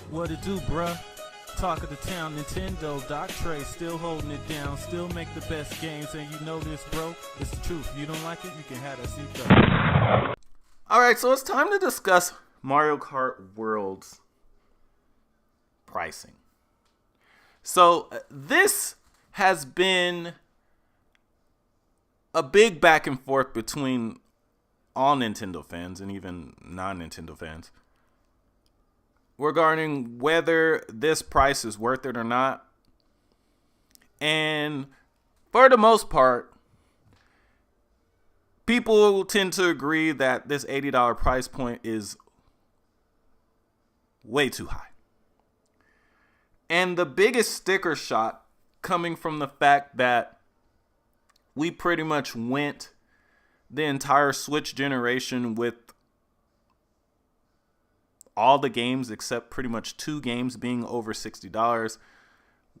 What it do, bruh? Talk of the town, Nintendo, Doc Trey, still holding it down, still make the best games, and you know this, bro. It's the truth. If you don't like it, you can have that seat though. Alright, so it's time to discuss Mario Kart World's pricing. So this has been a big back and forth between all Nintendo fans and even non-Nintendo fans regarding whether this price is worth it or not. And for the most part, people tend to agree that this $80 price point is way too high. And the biggest sticker shot coming from the fact that we pretty much went the entire Switch generation with all the games except pretty much 2 games being over $60.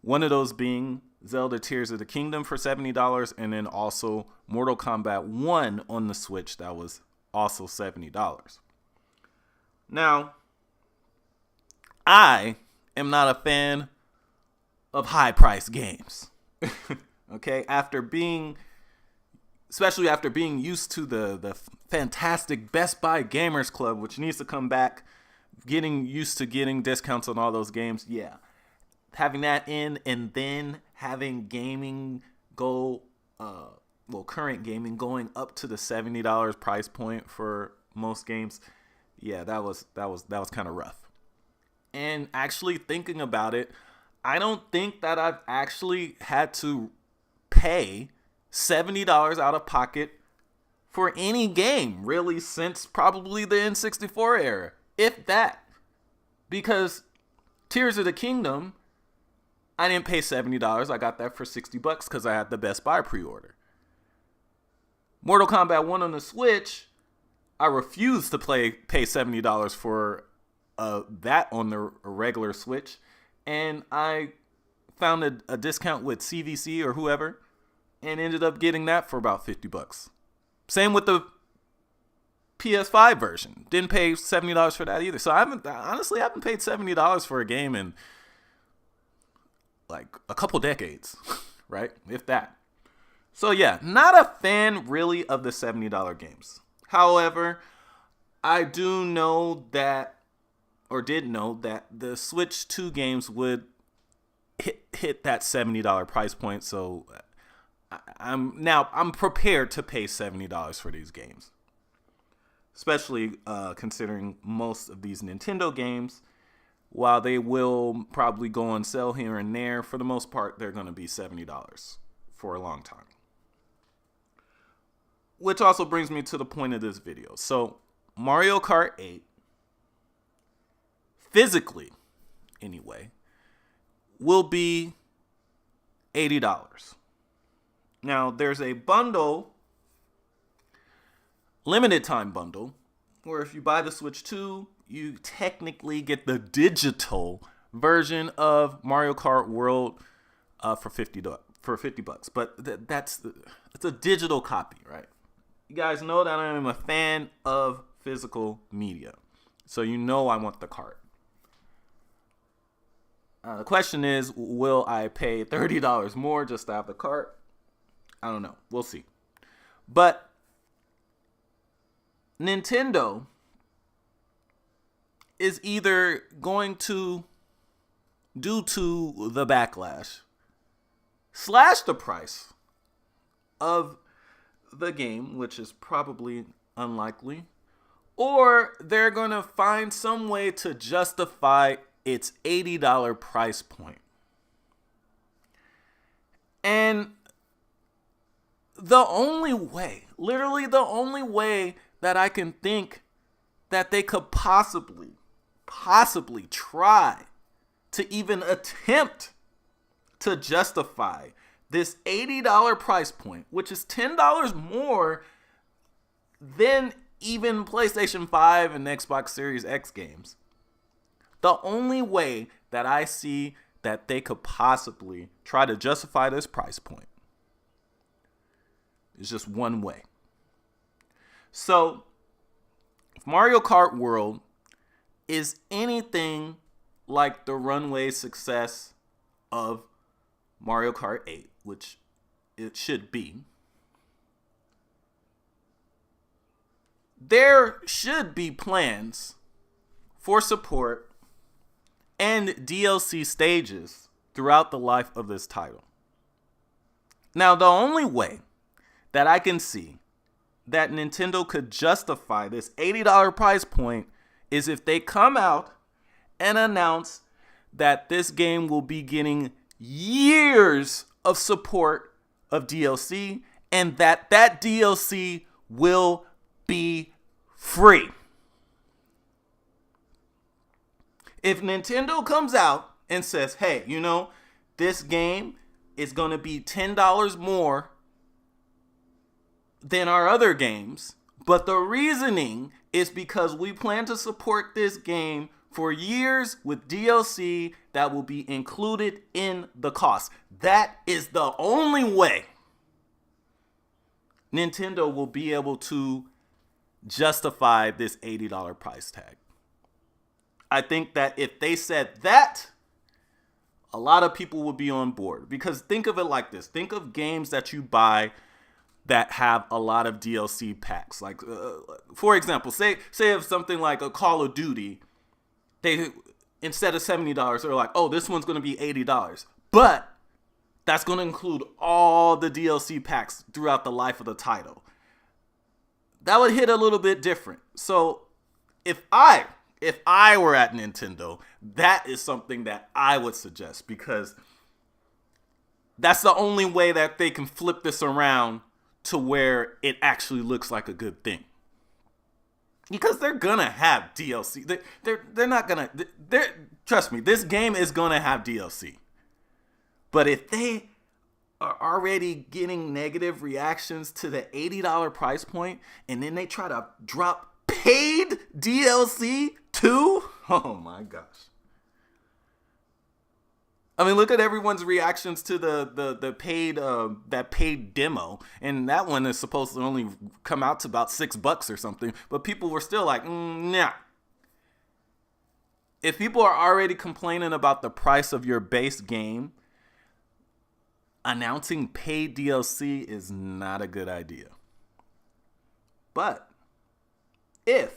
One of those being Zelda Tears of the Kingdom for $70, and then also Mortal Kombat 1 on the Switch that was also $70. Now, I am not a fan of high-priced games. Okay, especially after being used to the fantastic Best Buy Gamers Club, which needs to come back, getting used to getting discounts on all those games. Yeah, having that in and then having gaming go, current gaming going up to the $70 price point for most games. Yeah, that was kind of rough. And actually thinking about it, I don't think that I've actually had to pay $70 out of pocket for any game really since probably the N64 era, if that. Because Tears of the Kingdom, I didn't pay $70. I got that for $60 because I had the Best Buy pre-order. Mortal Kombat 1 on the Switch, I refused to pay $70 for that on the regular Switch. And I found a discount with CVC or whoever and ended up getting that for about $50. Same with the PS5 version. Didn't pay $70 for that either. So I haven't paid $70 for a game in like a couple decades, right? If that. So yeah, not a fan really of the $70 games. However, I do know that, or did know that the Switch 2 games would hit that $70 price point. So I'm prepared to pay $70 for these games. Especially considering most of these Nintendo games, while they will probably go on sale here and there, for the most part, they're going to be $70 for a long time. Which also brings me to the point of this video. So, Mario Kart 8, physically, anyway, will be $80. Now, there's a bundle, limited time bundle, where if you buy the Switch 2, you technically get the digital version of Mario Kart World for $50. But it's a digital copy, right? You guys know that I am a fan of physical media, so you know I want the cart. The question is, will I pay $30 more just to have the cart? I don't know. We'll see. But Nintendo is either going to, due to the backlash, slash the price of the game, which is probably unlikely, or they're going to find some way to justify its $80 price point. And the only way, literally the only way that I can think that they could possibly try to even attempt to justify this $80 price point, which is $10 more than even PlayStation 5 and Xbox Series X games. The only way that I see that they could possibly try to justify this price point is just one way. So, if Mario Kart World is anything like the runway success of Mario Kart 8, which it should be, there should be plans for support and DLC stages throughout the life of this title. Now, the only way that I can see that Nintendo could justify this $80 price point is if they come out and announce that this game will be getting years of support of DLC and that DLC will be free. If Nintendo comes out and says, hey, this game is going to be $10 more than our other games, but the reasoning is because we plan to support this game for years with DLC that will be included in the cost. That is the only way Nintendo will be able to justify this $80 price tag. I think that if they said that, a lot of people would be on board. Because think of it like this. Think of games that you buy that have a lot of DLC packs. Like, for example, say if something like a Call of Duty, they instead of $70, they're like, oh, this one's going to be $80. But that's going to include all the DLC packs throughout the life of the title. That would hit a little bit different. So if I were at Nintendo, that is something that I would suggest, because that's the only way that they can flip this around to where it actually looks like a good thing. Because they're gonna have DLC. They're not gonna. Trust me, this game is gonna have DLC. But if they are already getting negative reactions to the $80 price point, and then they try to drop paid DLC too, oh my gosh. I mean, look at everyone's reactions to the paid that paid demo, and that one is supposed to only come out to about $6 or something. But people were still like, nah. If people are already complaining about the price of your base game, announcing paid DLC is not a good idea. But if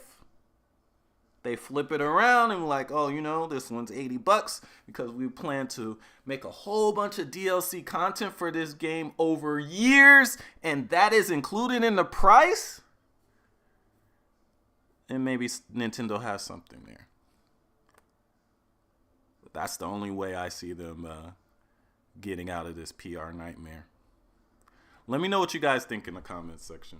they flip it around and like, oh, this one's $80 because we plan to make a whole bunch of DLC content for this game over years, and that is included in the price, and maybe Nintendo has something there. But that's the only way I see them getting out of this PR nightmare. Let me know what you guys think in the comments section.